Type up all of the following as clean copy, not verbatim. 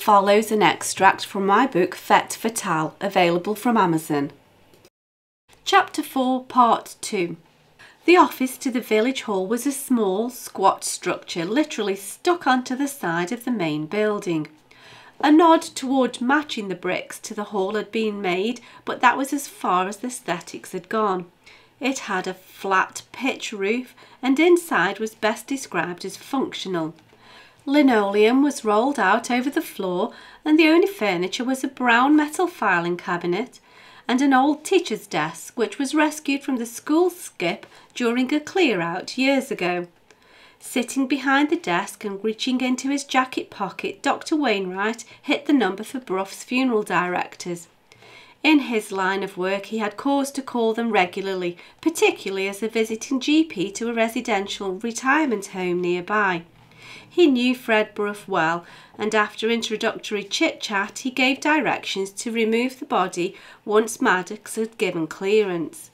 follows an extract from my book Fête Fatale, available from Amazon. Chapter 4, Part 2. The office to the village hall was a small, squat structure literally stuck onto the side of the main building. A nod toward matching the bricks to the hall had been made, but that was as far as the aesthetics had gone. It had a flat pitch roof, and inside was best described as functional. Linoleum was rolled out over the floor, and the only furniture was a brown metal filing cabinet and an old teacher's desk, which was rescued from the school skip during a clear-out years ago. Sitting behind the desk and reaching into his jacket pocket, Dr. Wainwright hit the number for Bruff's funeral directors. In his line of work he had cause to call them regularly, particularly as a visiting GP to a residential retirement home nearby. He knew Fred Bruff well, and after introductory chit-chat he gave directions to remove the body once Maddox had given clearance.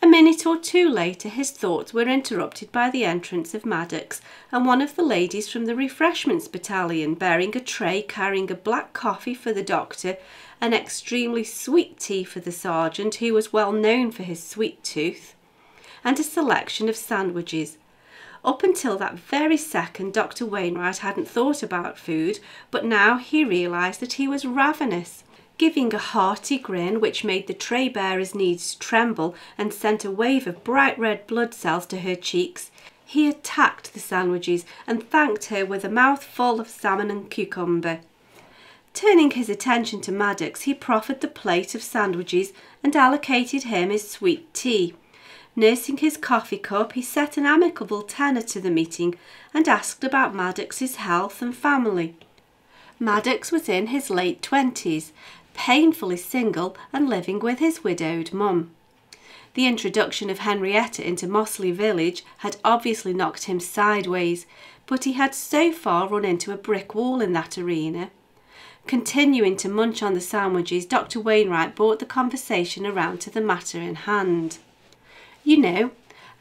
A minute or two later his thoughts were interrupted by the entrance of Maddox and one of the ladies from the refreshments battalion bearing a tray carrying a black coffee for the doctor, an extremely sweet tea for the sergeant, who was well known for his sweet tooth, and a selection of sandwiches. Up until that very second Dr. Wainwright hadn't thought about food, but now he realised that he was ravenous. Giving a hearty grin which made the tray bearer's knees tremble and sent a wave of bright red blood cells to her cheeks, he attacked the sandwiches and thanked her with a mouthful of salmon and cucumber. Turning his attention to Maddox, he proffered the plate of sandwiches and allocated him his sweet tea. Nursing his coffee cup, he set an amicable tenor to the meeting and asked about Maddox's health and family. Maddox was in his late 20s, painfully single and living with his widowed mum. The introduction of Henrietta into Mossleigh village had obviously knocked him sideways, but he had so far run into a brick wall in that arena. Continuing to munch on the sandwiches, Dr. Wainwright brought the conversation around to the matter in hand. You know,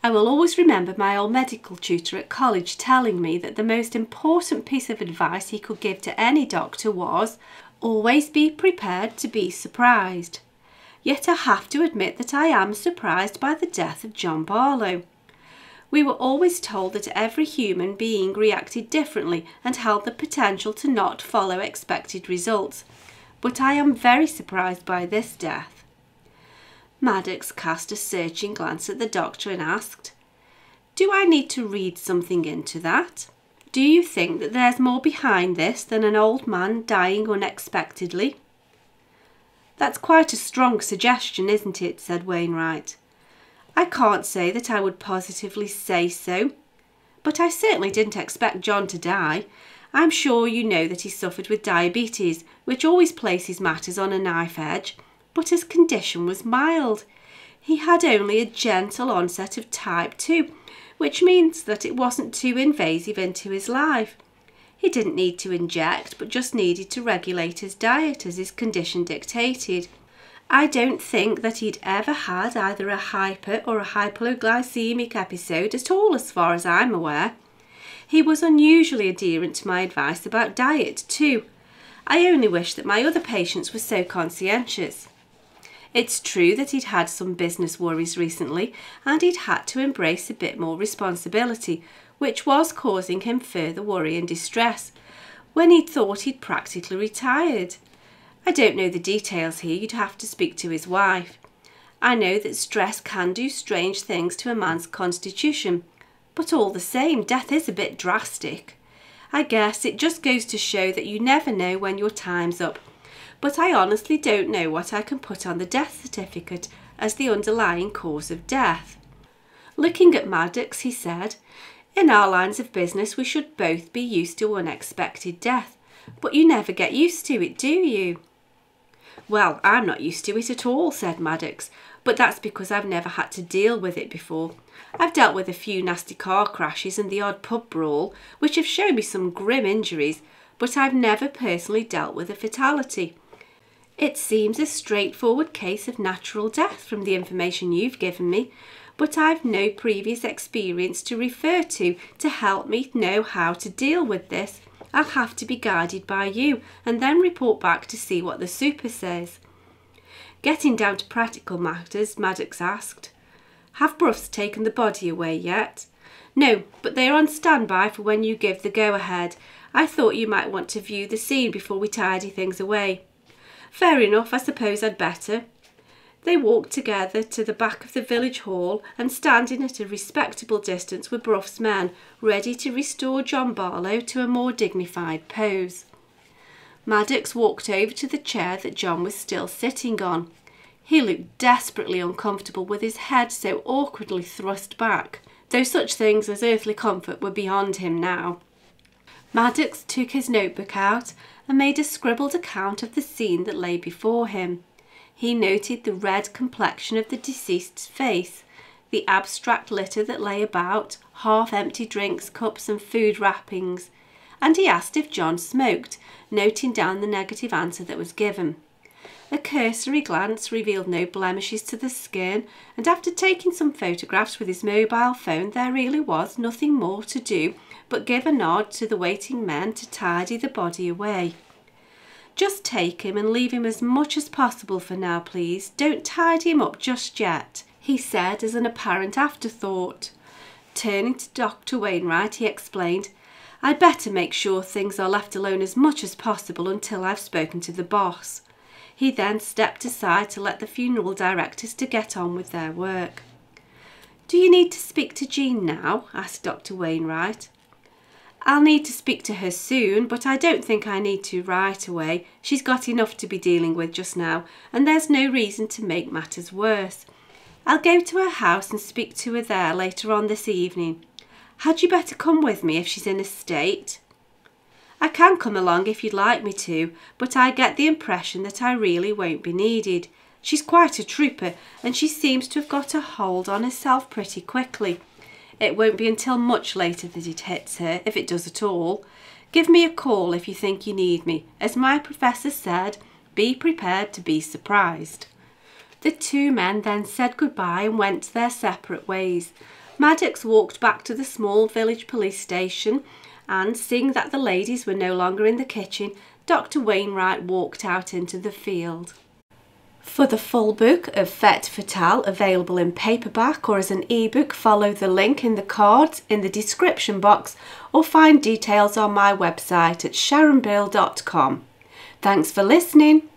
I will always remember my old medical tutor at college telling me that the most important piece of advice he could give to any doctor was, always be prepared to be surprised. Yet I have to admit that I am surprised by the death of John Barlow. We were always told that every human being reacted differently and held the potential to not follow expected results, but I am very surprised by this death. Maddox cast a searching glance at the doctor and asked, "Do I need to read something into that? Do you think that there's more behind this than an old man dying unexpectedly?" "That's quite a strong suggestion, isn't it?" said Wainwright. "I can't say that I would positively say so, but I certainly didn't expect John to die. I'm sure you know that he suffered with diabetes, which always places matters on a knife edge, but his condition was mild. He had only a gentle onset of type 2, which means that it wasn't too invasive into his life. He didn't need to inject, but just needed to regulate his diet as his condition dictated. I don't think that he'd ever had either a hyper or a hypoglycemic episode at all, as far as I'm aware. He was unusually adherent to my advice about diet too. I only wish that my other patients were so conscientious. It's true that he'd had some business worries recently and he'd had to embrace a bit more responsibility, which was causing him further worry and distress, when he'd thought he'd practically retired. I don't know the details here, you'd have to speak to his wife. I know that stress can do strange things to a man's constitution, but all the same, death is a bit drastic. I guess it just goes to show that you never know when your time's up. But I honestly don't know what I can put on the death certificate as the underlying cause of death." Looking at Maddox, he said, "In our lines of business we should both be used to unexpected death, but you never get used to it, do you?" "Well, I'm not used to it at all," said Maddox, "but that's because I've never had to deal with it before. I've dealt with a few nasty car crashes and the odd pub brawl, which have shown me some grim injuries, but I've never personally dealt with a fatality. It seems a straightforward case of natural death from the information you've given me, but I've no previous experience to refer to help me know how to deal with this, I'll have to be guided by you and then report back to see what the super says. Getting down to practical matters, Maddox asked, "Have Bruffs taken the body away yet?" "No, but they are on standby for when you give the go-ahead. I thought you might want to view the scene before we tidy things away." "Fair enough, I suppose I'd better." They walked together to the back of the village hall, and standing at a respectable distance were Bruff's men, ready to restore John Barlow to a more dignified pose. Maddox walked over to the chair that John was still sitting on. He looked desperately uncomfortable with his head so awkwardly thrust back, though such things as earthly comfort were beyond him now. Maddox took his notebook out and made a scribbled account of the scene that lay before him. He noted the red complexion of the deceased's face, the abstract litter that lay about, half-empty drinks, cups and food wrappings, and he asked if John smoked, noting down the negative answer that was given. A cursory glance revealed no blemishes to the skin, and after taking some photographs with his mobile phone, there really was nothing more to do but give a nod to the waiting men to tidy the body away. "Just take him and leave him as much as possible for now, please. Don't tidy him up just yet," he said as an apparent afterthought. Turning to Dr. Wainwright, he explained, "I'd better make sure things are left alone as much as possible until I've spoken to the boss." He then stepped aside to let the funeral directors to get on with their work. "Do you need to speak to Jean now?" asked Dr. Wainwright. "I'll need to speak to her soon, but I don't think I need to right away. She's got enough to be dealing with just now, and there's no reason to make matters worse. I'll go to her house and speak to her there later on this evening. Had you better come with me if she's in a state?" "I can come along if you'd like me to, but I get the impression that I really won't be needed. She's quite a trooper, and she seems to have got a hold on herself pretty quickly. It won't be until much later that it hits her, if it does at all. Give me a call if you think you need me. As my professor said, be prepared to be surprised." The two men then said goodbye and went their separate ways. Maddox walked back to the small village police station, and seeing that the ladies were no longer in the kitchen, Dr. Wainwright walked out into the field. For the full book of Fête Fatale, available in paperback or as an ebook, follow the link in the cards in the description box or find details on my website at sharonbill.com. Thanks for listening.